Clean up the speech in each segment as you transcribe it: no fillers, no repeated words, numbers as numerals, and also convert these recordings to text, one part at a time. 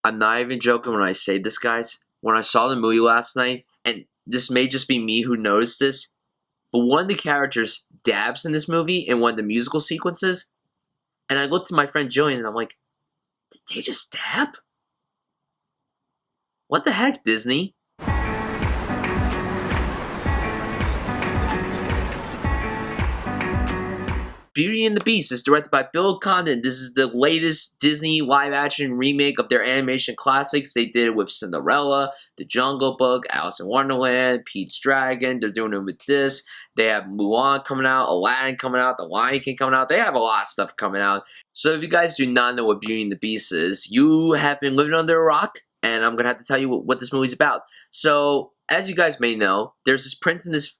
I'm not even joking when I say this, guys. When I saw the movie last night, and this may just be me who noticed this, but one of the characters dabs in this movie in one of the musical sequences, and I looked to my friend Jillian and I'm like, did they just dab? What the heck, Disney? Beauty and the Beast is directed by Bill Condon. This is the latest Disney live-action remake of their animation classics. They did it with Cinderella, The Jungle Book, Alice in Wonderland, Pete's Dragon. They're doing it with this. They have Mulan coming out, Aladdin coming out, The Lion King coming out. They have a lot of stuff coming out. So if you guys do not know what Beauty and the Beast is, you have been living under a rock, and I'm going to have to tell you what this movie's about. So, as you guys may know, there's this prince in this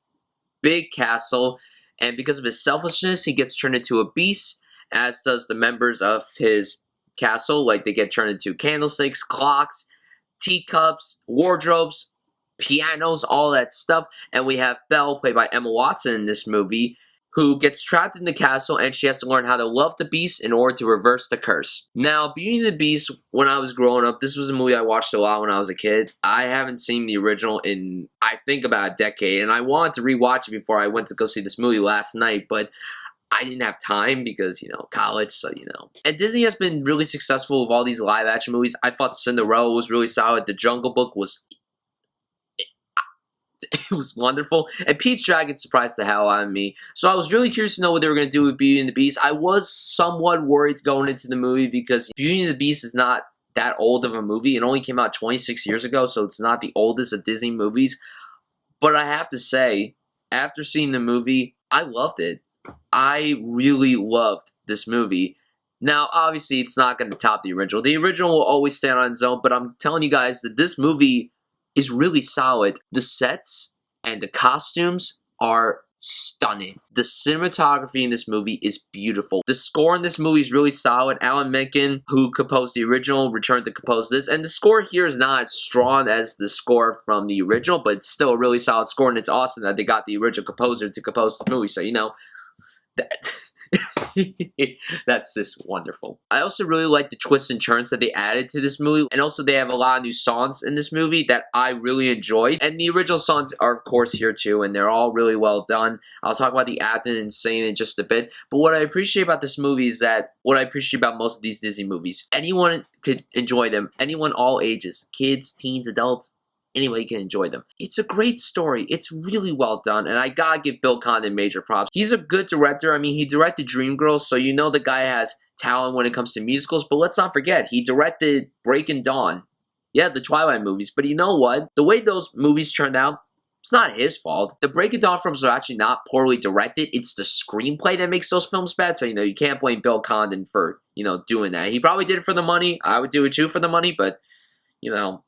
big castle, and because of his selfishness, he gets turned into a beast, as does the members of his castle. Like, they get turned into candlesticks, clocks, teacups, wardrobes, pianos, all that stuff. And we have Belle, played by Emma Watson in this movie, who gets trapped in the castle, and she has to learn how to love the beast in order to reverse the curse. Now, Beauty and the Beast, when I was growing up, this was a movie I watched a lot when I was a kid. I haven't seen the original in, I think, about a decade, and I wanted to rewatch it before I went to go see this movie last night, but I didn't have time because, you know, college, so, you know. And Disney has been really successful with all these live-action movies. I thought Cinderella was really solid. The Jungle Book was... It was wonderful. And Pete's Dragon surprised the hell out of me. So I was really curious to know what they were going to do with Beauty and the Beast. I was somewhat worried going into the movie because Beauty and the Beast is not that old of a movie. It only came out 26 years ago, so it's not the oldest of Disney movies. But I have to say, after seeing the movie, I loved it. I really loved this movie. Now, obviously, it's not going to top the original. The original will always stand on its own, but I'm telling you guys that this movie is really solid. The sets and the costumes are stunning. The cinematography in this movie is beautiful. The score in this movie is really solid. Alan Menken, who composed the original, returned to compose this. And the score here is not as strong as the score from the original, but it's still a really solid score, and it's awesome that they got the original composer to compose this movie. So, you know, that... That's just wonderful. I also really like the twists and turns that they added to this movie, and also they have a lot of new songs in this movie that I really enjoyed, and the original songs are of course here too, and they're all really well done. I'll talk about the acting and singing in just a bit, but what I appreciate about this movie is that what I appreciate about most of these Disney movies, anyone could enjoy them, anyone, all ages, kids, teens, adults, anybody can enjoy them. It's a great story. It's really well done, and I gotta give Bill Condon major props. He's a good director. I mean, he directed Dreamgirls, so you know the guy has talent when it comes to musicals, but let's not forget, he directed Breaking Dawn. Yeah, the Twilight movies, but you know what? The way those movies turned out, it's not his fault. The Breaking Dawn films are actually not poorly directed. It's the screenplay that makes those films bad, so, you know, you can't blame Bill Condon for, you know, doing that. He probably did it for the money. I would do it too for the money, but, you know,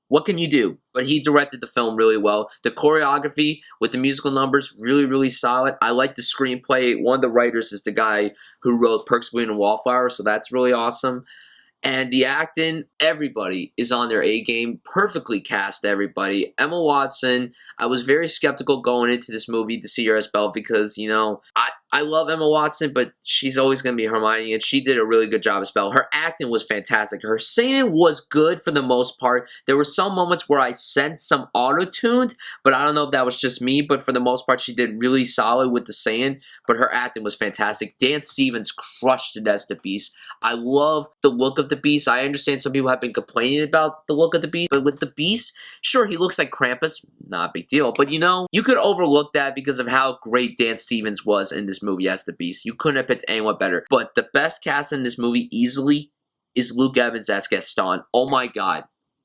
what can you do? But he directed the film really well. The choreography with the musical numbers, really, really solid. I like the screenplay. One of the writers is the guy who wrote Perks of Being a Wallflower, so that's really awesome. And the acting, everybody is on their A game. Perfectly cast, everybody. Emma Watson, I was very skeptical going into this movie to see her as Belle because, you know, I love Emma Watson, but she's always going to be Hermione, and she did a really good job as Belle. Her acting was fantastic. Her singing was good for the most part. There were some moments where I sensed some auto-tuned, but I don't know if that was just me, but for the most part, she did really solid with the singing, but her acting was fantastic. Dan Stevens crushed it as the Beast. I love the look of the Beast. I understand some people have been complaining about the look of the Beast, but with the Beast, sure, he looks like Krampus. Not a big deal, but you know, you could overlook that because of how great Dan Stevens was in this movie as the Beast. You couldn't have picked anyone better. But the best cast in this movie easily is Luke Evans as Gaston. Oh my god.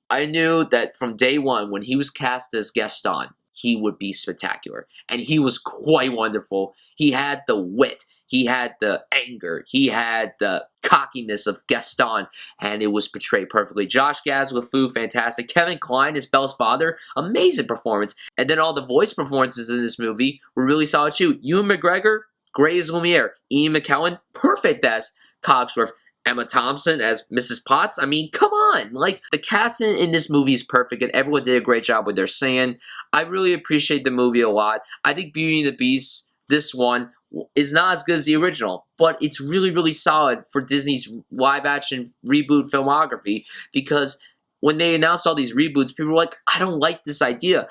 I knew that from day one when he was cast as Gaston, he would be spectacular. And he was quite wonderful. He had the wit. He had the anger. He had the cockiness of Gaston, and it was portrayed perfectly. Josh Gad with Fu, fantastic. Kevin Kline as Belle's father, amazing performance. And then all the voice performances in this movie were really solid too. Ewan McGregor, great as Lumiere. Ian McKellen, perfect as Cogsworth. Emma Thompson as Mrs. Potts. I mean, come on. Like, the casting in this movie is perfect, and everyone did a great job with their singing. I really appreciate the movie a lot. I think Beauty and the Beast, this one, is not as good as the original, but it's really, really solid for Disney's live-action reboot filmography, because when they announced all these reboots, people were like, I don't like this idea.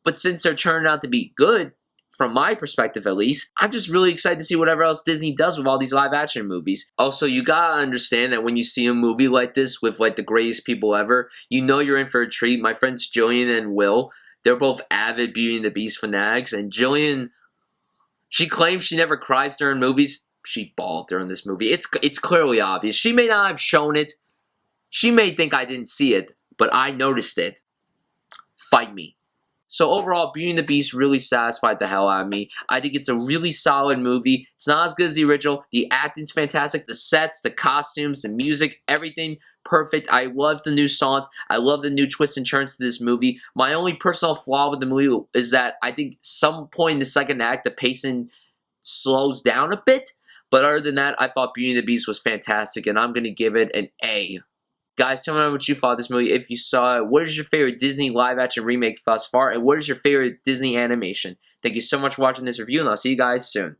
But since they're turning out to be good, from my perspective at least, I'm just really excited to see whatever else Disney does with all these live-action movies. Also, you gotta understand that when you see a movie like this with like the greatest people ever, you know you're in for a treat. My friends Jillian and Will, they're both avid Beauty and the Beast fanatics, and Jillian, she claims she never cries during movies. She bawled during this movie. It's clearly obvious. She may not have shown it. She may think I didn't see it, but I noticed it. Fight me. So overall, Beauty and the Beast really satisfied the hell out of me. I think it's a really solid movie. It's not as good as the original. The acting's fantastic. The sets, the costumes, the music, everything perfect. I love the new songs. I love the new twists and turns to this movie. My only personal flaw with the movie is that I think some point in the second act, the pacing slows down a bit. But other than that, I thought Beauty and the Beast was fantastic, and I'm going to give it an A. Guys, tell me what you thought of this movie. If you saw it, what is your favorite Disney live-action remake thus far? And what is your favorite Disney animation? Thank you so much for watching this review, and I'll see you guys soon.